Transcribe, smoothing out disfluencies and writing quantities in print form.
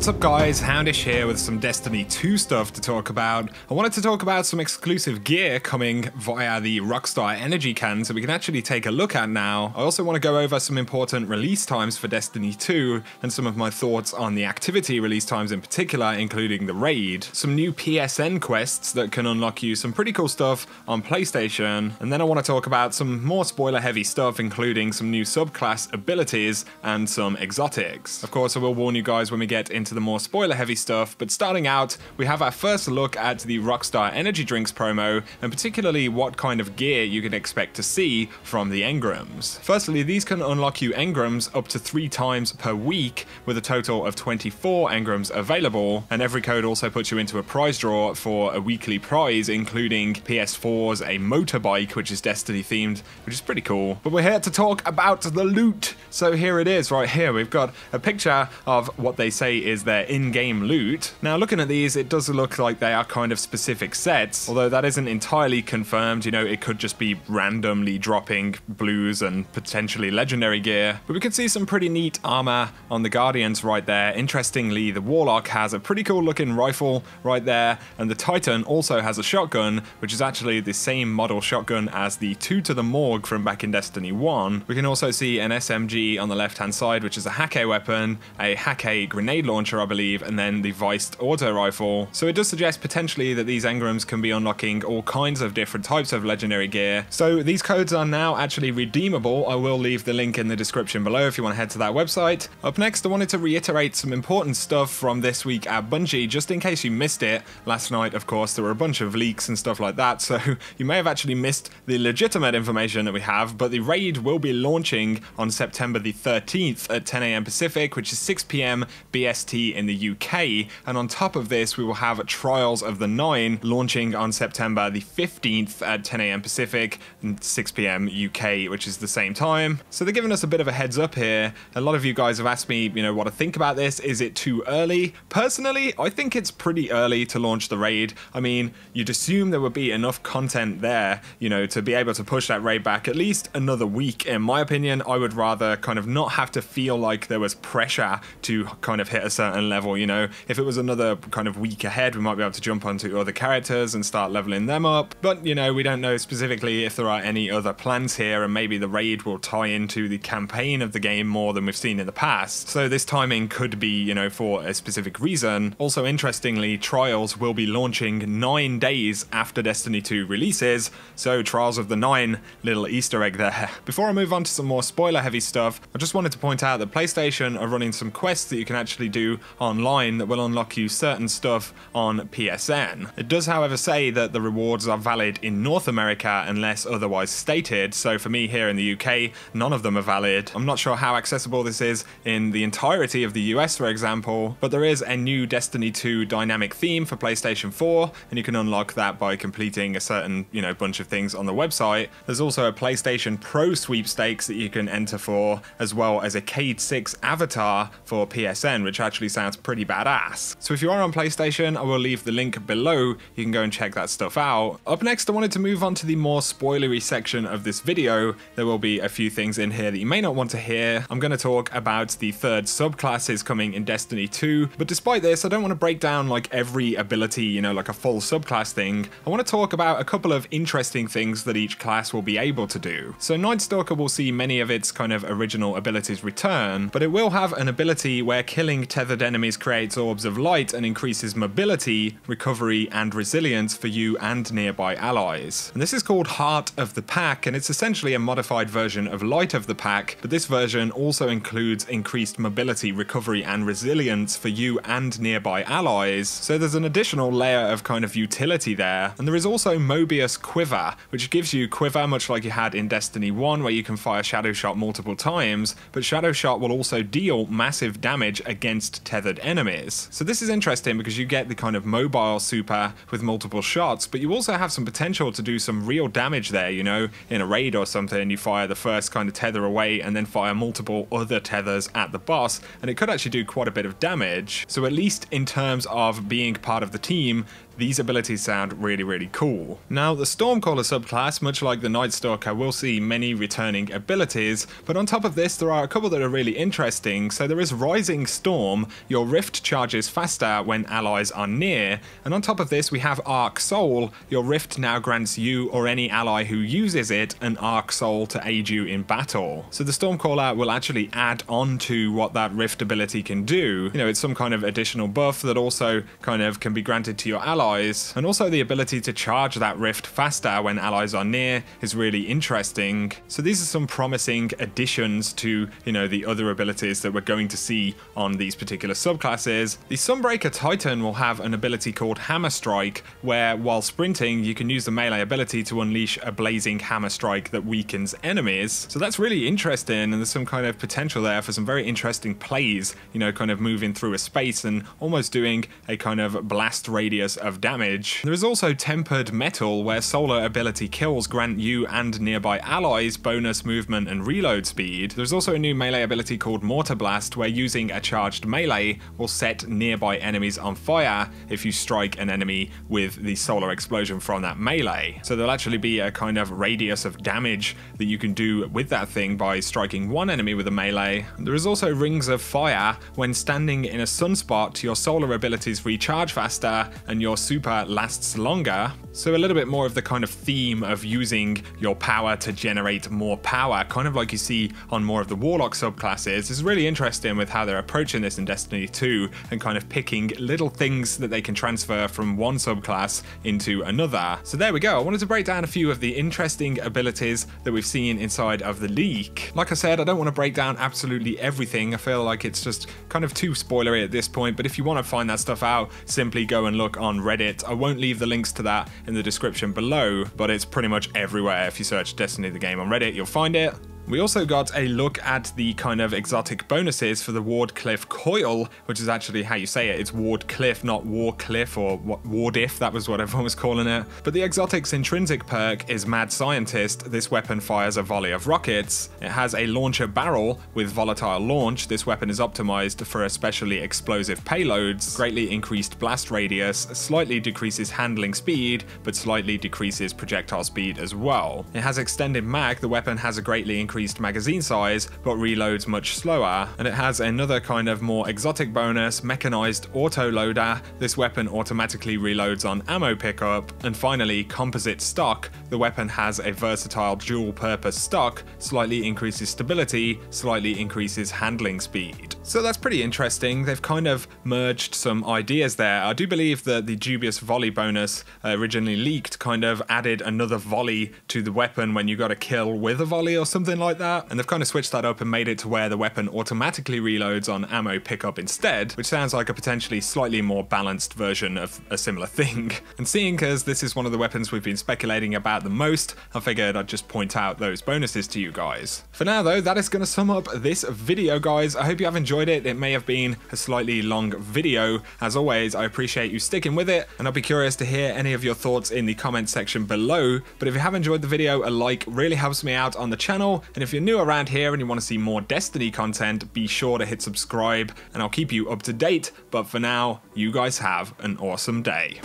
What's up guys, Houndish here with some Destiny 2 stuff to talk about. I wanted to talk about some exclusive gear coming via the Rockstar Energy Can so we can actually take a look at now. I also want to go over some important release times for Destiny 2 and some of my thoughts on the activity release times in particular, including the raid. Some new PSN quests that can unlock you some pretty cool stuff on PlayStation, and then I want to talk about some more spoiler heavy stuff, including some new subclass abilities and some exotics. Of course, I will warn you guys when we get into the more spoiler heavy stuff, but starting out, we have our first look at the Rockstar Energy Drinks promo, and particularly what kind of gear you can expect to see from the engrams. Firstly, these can unlock you engrams up to 3 times per week, with a total of 24 engrams available, and every code also puts you into a prize draw for a weekly prize, including PS4's a motorbike, which is Destiny themed, which is pretty cool. But we're here to talk about the loot. So here it is right here. We've got a picture of what they say is their in-game loot. Now looking at these, it does look like they are kind of specific sets, although that isn't entirely confirmed. You know, it could just be randomly dropping blues and potentially legendary gear. But we can see some pretty neat armor on the Guardians right there. Interestingly, the Warlock has a pretty cool looking rifle right there, and the Titan also has a shotgun, which is actually the same model shotgun as the 2 to the Morgue from back in Destiny 1. We can also see an SMG on the left hand side, which is a Hake weapon, a Hake grenade launcher I believe, and then the Viced auto rifle. So it does suggest potentially that these engrams can be unlocking all kinds of different types of legendary gear. So these codes are now actually redeemable. I will leave the link in the description below if you want to head to that website. Up next, I wanted to reiterate some important stuff from this week at Bungie, just in case you missed it. Last night, of course, there were a bunch of leaks and stuff like that, so you may have actually missed the legitimate information that we have, but the raid will be launching on September the 13th at 10 AM Pacific, which is 6 PM BST in the UK, and on top of this, we will have Trials of the 9 launching on September the 15th at 10 AM Pacific and 6 PM UK, which is the same time. So they're giving us a bit of a heads up here. A lot of you guys have asked me, you know, what to think about this. Is it too early? Personally, I think it's pretty early to launch the raid. I mean, you'd assume there would be enough content there, you know, to be able to push that raid back at least another week. In my opinion, I would rather kind of not have to feel like there was pressure to kind of hit a certain level, you know. If it was another kind of week ahead, we might be able to jump onto other characters and start leveling them up. But, you know, we don't know specifically if there are any other plans here, and maybe the raid will tie into the campaign of the game more than we've seen in the past. So this timing could be, you know, for a specific reason. Also, interestingly, Trials will be launching 9 days after Destiny 2 releases, so Trials of the 9, little Easter egg there. Before I move on to some more spoiler heavy stuff, I just wanted to point out that PlayStation are running some quests that you can actually do online that will unlock you certain stuff on PSN. It does, however, say that the rewards are valid in North America unless otherwise stated, so for me here in the UK, none of them are valid. I'm not sure how accessible this is in the entirety of the US, for example, but there is a new Destiny 2 dynamic theme for PlayStation 4, and you can unlock that by completing a certain, you know, bunch of things on the website. There's also a PlayStation Pro sweepstakes that you can enter for, as well as a Cade 6 avatar for PSN, which actually sounds pretty badass. So if you are on PlayStation, I will leave the link below. You can go and check that stuff out. Up next, I wanted to move on to the more spoilery section of this video. There will be a few things in here that you may not want to hear. I'm going to talk about the 3rd subclasses coming in Destiny 2, but despite this, I don't want to break down like every ability, you know, like a full subclass thing. I want to talk about a couple of interesting things that each class will be able to do. So Night Stalker will see many of its kind of original abilities return, but it will have an ability where killing tethered enemies creates orbs of light and increases mobility, recovery, and resilience for you and nearby allies. And this is called Heart of the Pack, and it's essentially a modified version of Light of the Pack, but this version also includes increased mobility, recovery, and resilience for you and nearby allies. So there's an additional layer of kind of utility there. And there is also Mobius Quiver, which gives you quiver much like you had in Destiny 1, where you can fire Shadow Shot multiple times, but Shadow Shot will also deal massive damage against tethered enemies. So this is interesting because you get the kind of mobile super with multiple shots, but you also have some potential to do some real damage there, you know, in a raid or something. You fire the first kind of tether away and then fire multiple other tethers at the boss, and it could actually do quite a bit of damage. So at least in terms of being part of the team, these abilities sound really cool. Now, the Stormcaller subclass, much like the Night Stalker, will see many returning abilities, but on top of this there are a couple that are really interesting. So there is Rising Storm, your Rift charges faster when allies are near, and on top of this we have Arc Soul, your Rift now grants you or any ally who uses it an Arc Soul to aid you in battle. So the Stormcaller will actually add on to what that Rift ability can do. You know, it's some kind of additional buff that also kind of can be granted to your allies, and also the ability to charge that Rift faster when allies are near is really interesting. So these are some promising additions to, you know, the other abilities that we're going to see on these particular subclasses. The Sunbreaker Titan will have an ability called Hammer Strike, where while sprinting you can use the melee ability to unleash a blazing hammer strike that weakens enemies. So that's really interesting, and there's some kind of potential there for some very interesting plays, you know, kind of moving through a space and almost doing a kind of blast radius of damage. There is also Tempered Metal, where solar ability kills grant you and nearby allies bonus movement and reload speed. There's also a new melee ability called Mortar Blast, where using a charged melee will set nearby enemies on fire if you strike an enemy with the solar explosion from that melee. So there'll actually be a kind of radius of damage that you can do with that thing by striking one enemy with a melee. There is also Rings of Fire. When standing in a sunspot, your solar abilities recharge faster and your super lasts longer. So a little bit more of the kind of theme of using your power to generate more power, kind of like you see on more of the Warlock subclasses. It's really interesting with how they're approaching this in Destiny 2 and kind of picking little things that they can transfer from one subclass into another. So there we go. I wanted to break down a few of the interesting abilities that we've seen inside of the leak. Like I said, I don't want to break down absolutely everything. I feel like it's just kind of too spoilery at this point, but if you want to find that stuff out, simply go and look on Reddit. I won't leave the links to that in the description below, but it's pretty much everywhere. If you search Destiny the game on Reddit, you'll find it. We also got a look at the kind of exotic bonuses for the Wardcliff Coil, which is actually how you say it. It's Wardcliff, not Warcliff or Wardiff. That was what everyone was calling it. But the exotic's intrinsic perk is Mad Scientist. This weapon fires a volley of rockets. It has a launcher barrel with volatile launch. This weapon is optimized for especially explosive payloads. Greatly increased blast radius, slightly decreases handling speed, but slightly decreases projectile speed as well. It has extended mag. The weapon has a greatly increased magazine size, but reloads much slower. And it has another kind of more exotic bonus, Mechanized Autoloader. This weapon automatically reloads on ammo pickup. And finally, Composite Stock. The weapon has a versatile dual-purpose stock, slightly increases stability, slightly increases handling speed. So that's pretty interesting. They've kind of merged some ideas there. I do believe that the dubious volley bonus originally leaked kind of added another volley to the weapon when you got a kill with a volley or something like that, and they've kind of switched that up and made it to where the weapon automatically reloads on ammo pickup instead, which sounds like a potentially slightly more balanced version of a similar thing. And seeing as this is one of the weapons we've been speculating about the most, I figured I'd just point out those bonuses to you guys. For now though, that is going to sum up this video, guys. I hope you have enjoyed it. It may have been a slightly long video. As always, I appreciate you sticking with it, and I'll be curious to hear any of your thoughts in the comment section below. But if you have enjoyed the video, a like really helps me out on the channel. And if you're new around here and you want to see more Destiny content, be sure to hit subscribe and I'll keep you up to date. But for now, you guys have an awesome day.